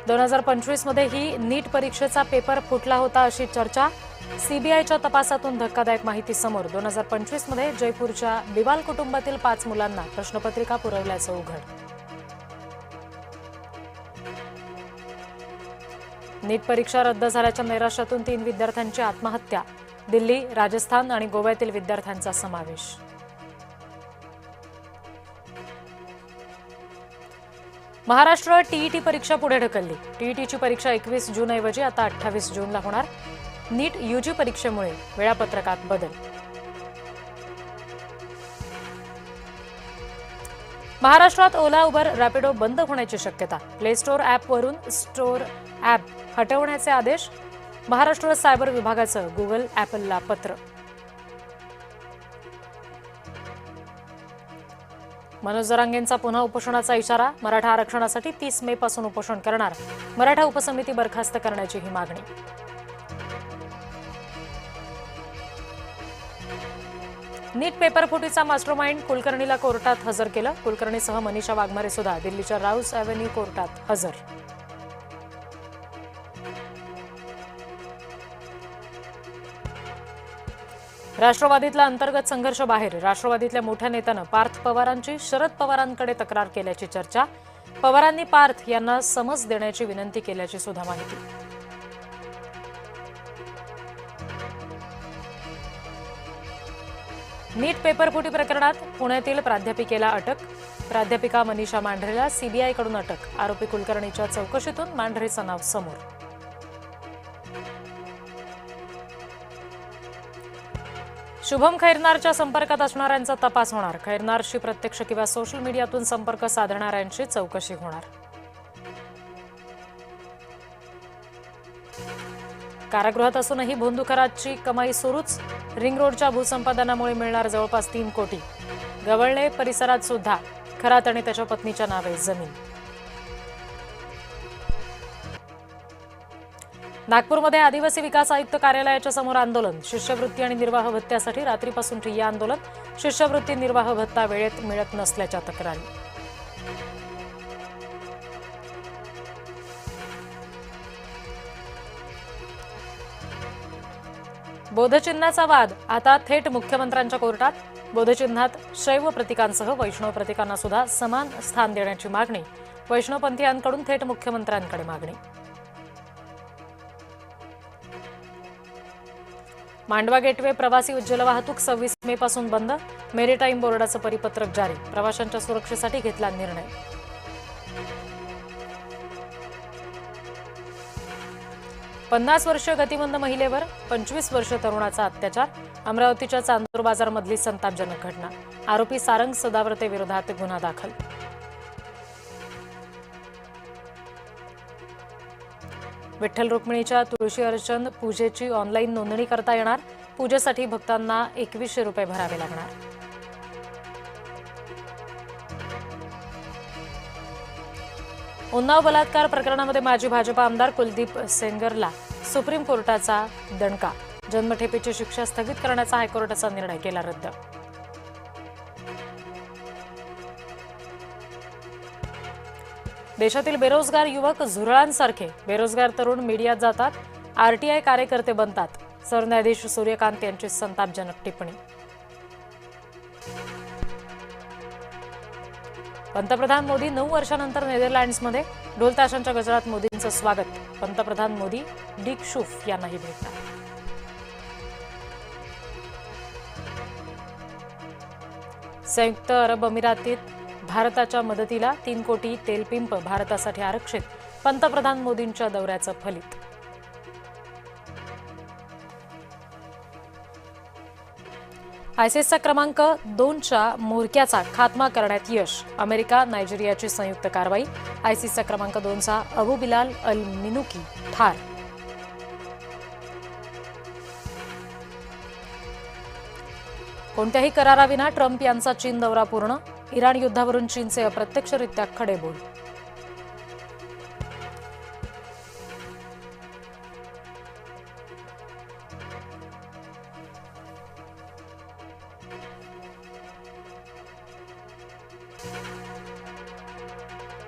2025 मध्ये ही नीट परीक्षेचा पेपर फुटला होता अशी चर्चा. सीबीआयच्या तपासातून धक्कादायक माहिती समोर. 2025 मध्ये जयपूरच्या बिवाल कुटुंबातील 5 मुलांना प्रश्नपत्रिका पुरवल्याचं उघड. नीट परीक्षा रद्द झाल्याच्या नैराश्यातून 3 विद्यार्थ्यांची आत्महत्या. दिल्ली, राजस्थान आणि गोव्यातील विद्यार्थ्यांचा समावेश. महाराष्ट्र टीईटी परीक्षा पुढे ढकलली. टीईटीची परीक्षा 21 जून ऐवजी आता 28 जूनला होणार. नीट यूजी परीक्षेमुळे वेळापत्रकात बदल. महाराष्ट्रात ओला, उबर, रॅपिडो बंद होण्याची शक्यता. प्ले स्टोअर ॲपवरून स्टोअर ॲप हटवण्याचे आदेश. महाराष्ट्र सायबर विभागाचं गुगल ॲपलला पत्र. मनोज जरांगेंचा पुन्हा उपोषणाचा इशारा. मराठा आरक्षणासाठी 30 मे पासून उपोषण करणार. मराठा उपसमिती बरखास्त करण्याची ही मागणी. नीट पेपरफुटीचा मास्टरमाइंड कुलकर्णीला कोर्टात हजर केलं. कुलकर्णीसह मनीषा वाघमारे सुद्धा दिल्लीच्या राऊस अॅव्हेन्यू कोर्टात हजर. राष्ट्रवादीतला अंतर्गत संघर्ष बाहेर. राष्ट्रवादीतल्या मोठ्या नेत्यानं पार्थ पवारांची शरद पवारांकडे तक्रार केल्याची चर्चा. पवारांनी पार्थ यांना समज देण्याची विनंती केल्याची सुद्धा माहिती. नीट पेपरफुटी प्रकरणात पुण्यातील प्राध्यापिकेला अटक. प्राध्यापिका मनीषा मांढरेला सीबीआयकडून अटक. आरोपी कुलकर्णीच्या चौकशीतून मांढरेचं नाव समोर. शुभम खैरनारच्या संपर्कात असणाऱ्यांचा तपास होणार. खैरनारशी प्रत्यक्ष किंवा सोशल मीडियातून संपर्क साधणाऱ्यांची चौकशी होणार. कारागृहात असूनही भोंदू खरातची कमाई सुरूच. रिंग रोडच्या भूसंपादनामुळे मिळणार जवळपास 3 कोटी. गवळणे परिसरात सुद्धा खरात आणि त्याच्या पत्नीच्या नावे जमीन. नागपूरमध्ये आदिवासी विकास आयुक्त कार्यालयाच्या समोर आंदोलन. शिष्यवृत्ती आणि निर्वाह भत्त्यासाठी रात्रीपासून ठिय्या आंदोलन. शिष्यवृत्ती निर्वाह भत्ता वेळेत मिळत नसल्याच्या तक्रारी. बोधचिन्हाचा वाद आता थेट मुख्यमंत्र्यांच्या कोर्टात. बोधचिन्हात शैव प्रतीकांसह वैष्णव प्रतीकांना सुद्धा समान स्थान देण्याची मागणी. वैष्णवपंथीयांकडून थेट मुख्यमंत्र्यांकडे मागणी. मांडवा गेटवे प्रवासी जलवाहतूक 26 मे पासून बंद. मेरीटाईम बोर्डाचं परिपत्रक जारी. प्रवाशांच्या सुरक्षेसाठी घेतला निर्णय. पन्नास वर्ष गतिमंद महिलेवर 25 वर्ष तरुणाचा अत्याचार. अमरावतीच्या चांदूर बाजारमधली संतापजनक घटना. आरोपी सारंग सदावर्ते विरोधात गुन्हा दाखल. विठ्ठल रुक्मिणीच्या तुळशी अर्चन पूजेची ऑनलाईन नोंदणी करता येणार. पूजेसाठी भक्तांना 2100 रुपये भरावे लागणार. उन्नाव बलात्कार प्रकरणामध्ये माजी भाजपा आमदार कुलदीप सेंगरला सुप्रीम कोर्टाचा दणका. जन्मठेपेची शिक्षा स्थगित करण्याचा हायकोर्टाचा निर्णय केला रद्द. देशातील बेरोजगार युवक झुरळांसारखे. बेरोजगार तरुण मीडियात जातात. आरटीआय कार्यकर्ते बनतात. सरन्यायाधीश सूर्यकांत यांची संतापजनक टिप्पणी. पंतप्रधान मोदी 9 वर्षांनंतर नेदरलँड्समध्ये. ढोलताशांच्या गजरात मोदींचं स्वागत. पंतप्रधान मोदी डिक शूफ यांनाही भेटणार. संयुक्त अरब अमिरातीत भारताच्या मदतीला 3 कोटी तेलपिंप भारतासाठी आरक्षित. पंतप्रधान मोदींच्या दौऱ्याचं फलित. आयसिसचा क्रमांक 2च्या म्होरक्याचा खात्मा करण्यात यश. अमेरिका, नायजेरियाची संयुक्त कारवाई. आयसिसचा क्रमांक 2चा अबू बिलाल अल मिनुकी ठार. कोणत्याही कराराविना ट्रम्प यांचा चीन दौरा पूर्ण. इराण युद्धावरून चीनचे अप्रत्यक्षरित्या खडे बोल.